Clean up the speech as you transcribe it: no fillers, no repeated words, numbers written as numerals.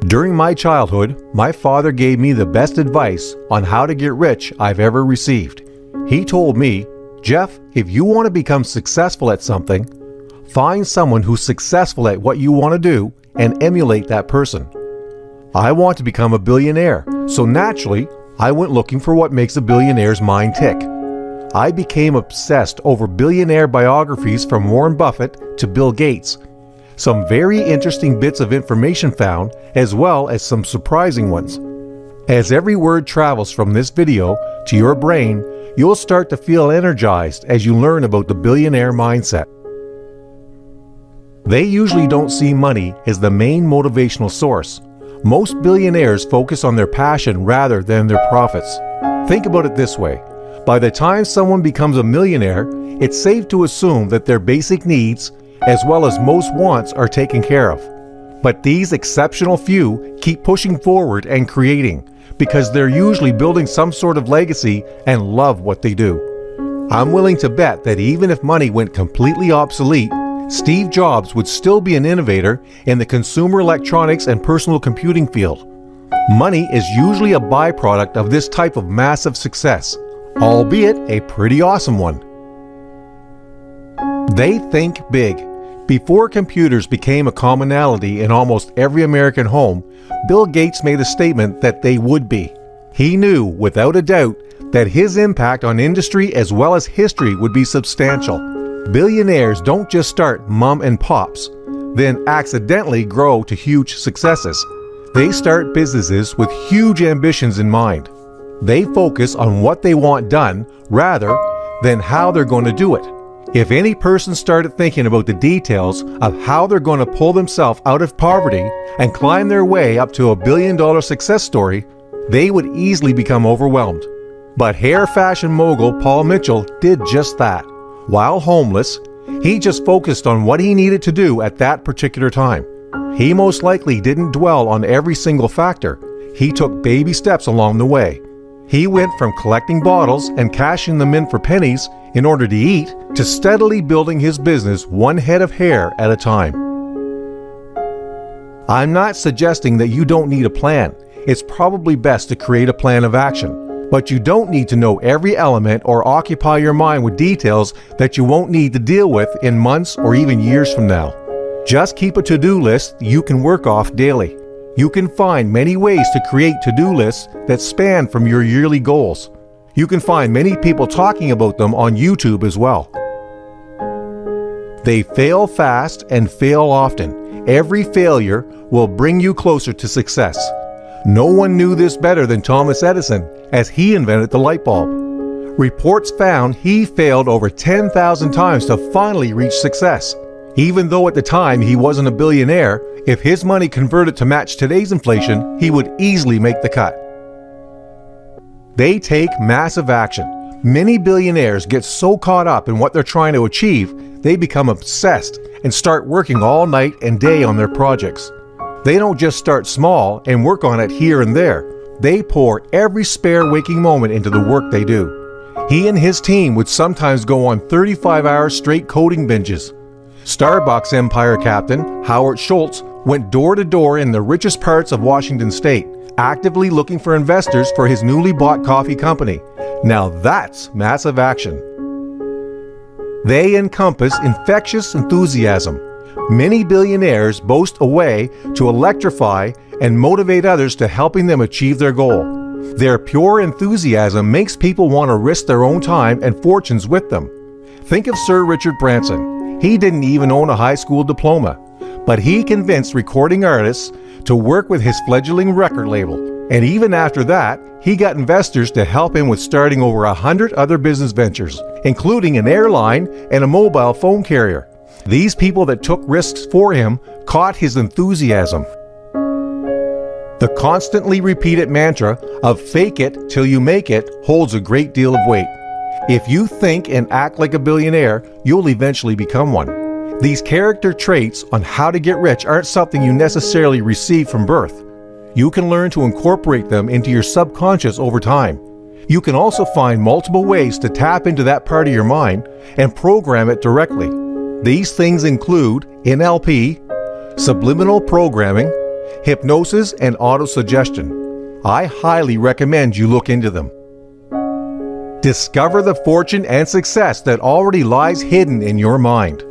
During my childhood, my father gave me the best advice on how to get rich I've ever received. He told me, "Jeff, if you want to become successful at something, find someone who's successful at what you want to do and emulate that person." I want to become a billionaire, so naturally, I went looking for what makes a billionaire's mind tick. I became obsessed over billionaire biographies from Warren Buffett to Bill Gates. Some very interesting bits of information found, as well as some surprising ones. As every word travels from this video to your brain, you'll start to feel energized as you learn about the billionaire mindset. They usually don't see money as the main motivational source. Most billionaires focus on their passion rather than their profits. Think about it this way. By the time someone becomes a millionaire, it's safe to assume that their basic needs, as well as most wants, are taken care of. But these exceptional few keep pushing forward and creating, because they're usually building some sort of legacy and love what they do. I'm willing to bet that even if money went completely obsolete, Steve Jobs would still be an innovator in the consumer electronics and personal computing field. Money is usually a byproduct of this type of massive success, albeit a pretty awesome one. They think big. Before computers became a commonality in almost every American home, Bill Gates made a statement that they would be. He knew, without a doubt, that his impact on industry as well as history would be substantial. Billionaires don't just start mom and pops, then accidentally grow to huge successes. They start businesses with huge ambitions in mind. They focus on what they want done rather than how they're going to do it. If any person started thinking about the details of how they're going to pull themselves out of poverty and climb their way up to a billion-dollar success story, they would easily become overwhelmed. But hair fashion mogul Paul Mitchell did just that. While homeless, he just focused on what he needed to do at that particular time. He most likely didn't dwell on every single factor. He took baby steps along the way. He went from collecting bottles and cashing them in for pennies in order to eat to steadily building his business one head of hair at a time. I'm not suggesting that you don't need a plan. It's probably best to create a plan of action. But you don't need to know every element or occupy your mind with details that you won't need to deal with in months or even years from now. Just keep a to-do list you can work off daily. You can find many ways to create to-do lists that span from your yearly goals. You can find many people talking about them on YouTube as well. They fail fast and fail often. Every failure will bring you closer to success. No one knew this better than Thomas Edison, as he invented the light bulb. Reports found he failed over 10,000 times to finally reach success. Even though at the time he wasn't a billionaire, if his money converted to match today's inflation, he would easily make the cut. They take massive action. Many billionaires get so caught up in what they're trying to achieve, they become obsessed and start working all night and day on their projects. They don't just start small and work on it here and there. They pour every spare waking moment into the work they do. He and his team would sometimes go on 35-hour straight coding binges. Starbucks empire captain Howard Schultz went door to door in the richest parts of Washington state, actively looking for investors for his newly bought coffee company. Now that's massive action. They encompass infectious enthusiasm. Many billionaires boast a way to electrify and motivate others to helping them achieve their goal. Their pure enthusiasm makes people want to risk their own time and fortunes with them. Think of Sir Richard Branson. He didn't even own a high school diploma, but he convinced recording artists to work with his fledgling record label. And even after that, he got investors to help him with starting over 100 other business ventures, including an airline and a mobile phone carrier. These people that took risks for him caught his enthusiasm. The constantly repeated mantra of "fake it till you make it" holds a great deal of weight. If you think and act like a billionaire, you'll eventually become one. These character traits on how to get rich aren't something you necessarily receive from birth. You can learn to incorporate them into your subconscious over time. You can also find multiple ways to tap into that part of your mind and program it directly. These things include NLP, subliminal programming, hypnosis, and autosuggestion. I highly recommend you look into them. Discover the fortune and success that already lies hidden in your mind.